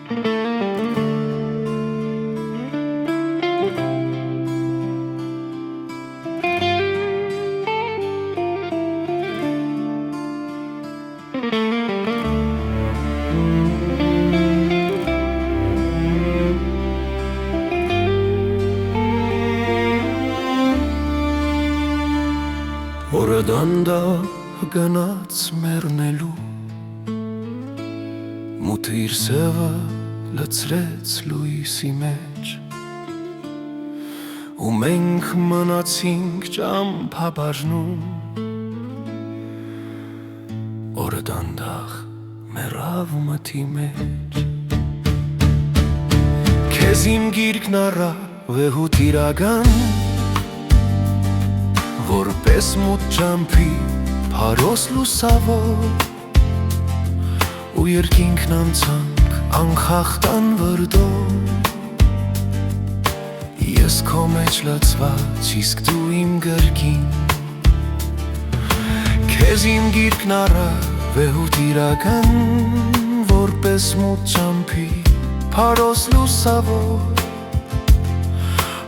Օրը դանդաղ գնաց մեռնելու, մութը իր սևը լցրեց լույսի մեջ, ու մենք մնացինք ճամփաբաժնում։ Օրը դանդաղ մեռավ մթի մեջ, քեզ իմ գիրկն առա վեհուտ իրական, որպես մութ ճամփի փարոս լուսավոր, ու երկինքն անցանք անխախտան վրդով։ Ես քո մեջ լցված, իսկ դու իմ գրկին, քեզ իմ գիրկն առա վեհուտ իրական, որպես մութ ճամփի փարոս լուսավոր,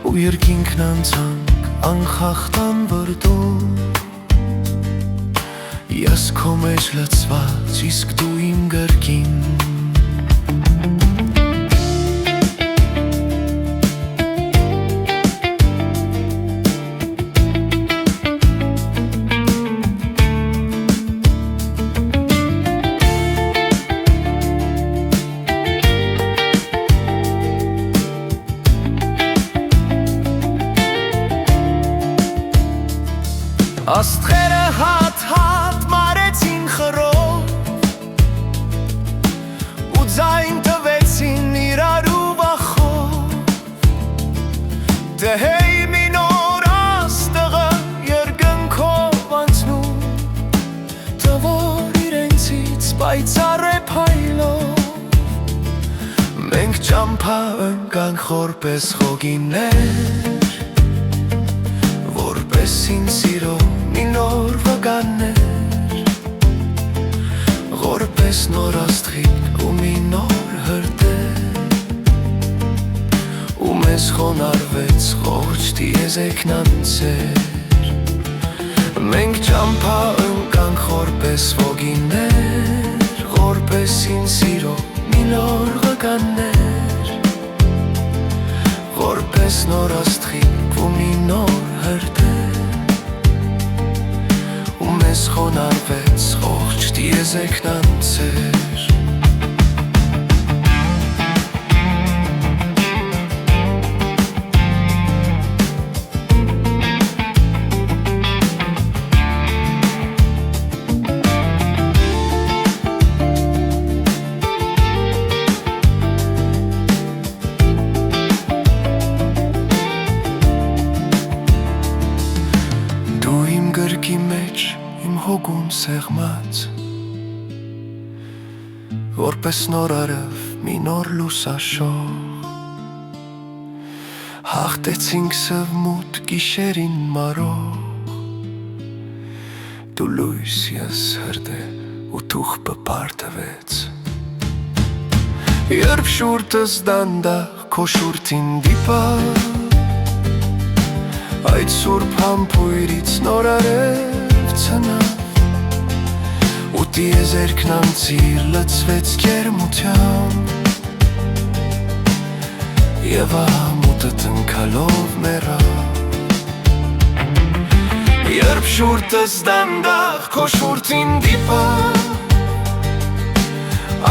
ու երկինքն անցանք անխախտան վրդով։ Ես քո մեջ լցված, իսկ դու իմ գրկին, աստղերը հատ-հատ մարեցին խռով, ու ձայն տվեցին իրարու վախով, դե հեյ մի նոր աստղը երկնքով անցնում, թվոր իրենցից պայծառ է փայլով, մենք ճամփա ընկանք որպես խոգիներ, որպես ինձ սիրո մի նոր վկաններ, որպես նոր աստղիկ ու մի նոր հրդեհ, ու մեզ խոնարհվեց ողջ տիեզերքն անցեր, մենք ճամփա ընկանք որպես ոգիներ, որպես ինձ սիրո մի նոր վկաններ, որպես նոր աստղիկ ու մի նոր հրդեհ, մեզ խոնարհվեց ողջ տիեզերքն անցեր։ Դու իմ գրկի մեջ իմ հոգում սեղմած, որպես նոր արև մի նոր լուսաշող, հաղթեցինք սևմութ գիշերին մարող, դու լույս, ես հրդեհ ու թուղթը պարտվեց, երբ շուրթս դանդաղ քո շուրթին դիպավ, այդ սուրբ համբույրից նոր արև ցնավ, ու տիեզերքն անցիր լցվեց ջերմությամբ, և աղմուկը տնքալով մեռավ, երբ շուրթս դանդաղ քո շուրթին դիպավ,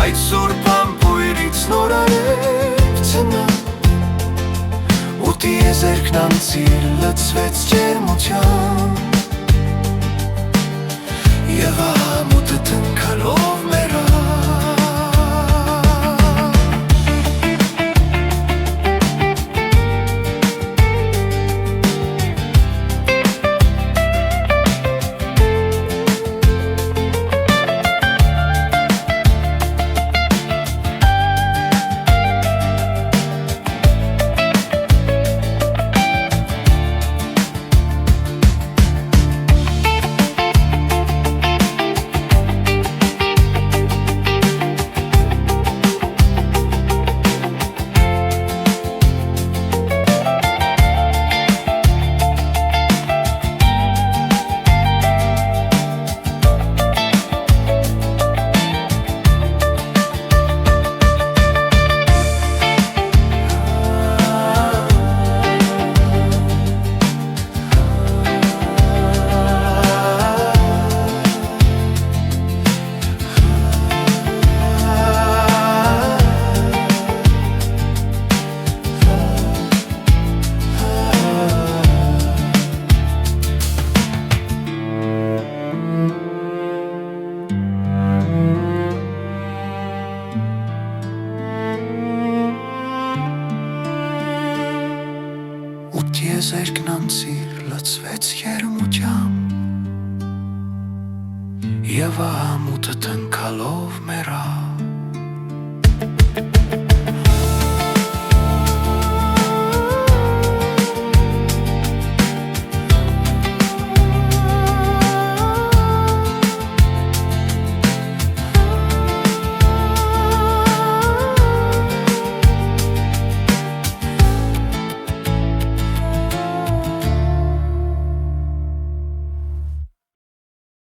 այդ սուրբ համբույրից նոր արև ցնավ, ու տիեզերքն անցիր լցվեց ջերմությամբ, և աղմուկը տնքալով մեռավ։ զերկն անցիր լծվեց երմությամբ Եվ ամուտը տնկալով մեռավ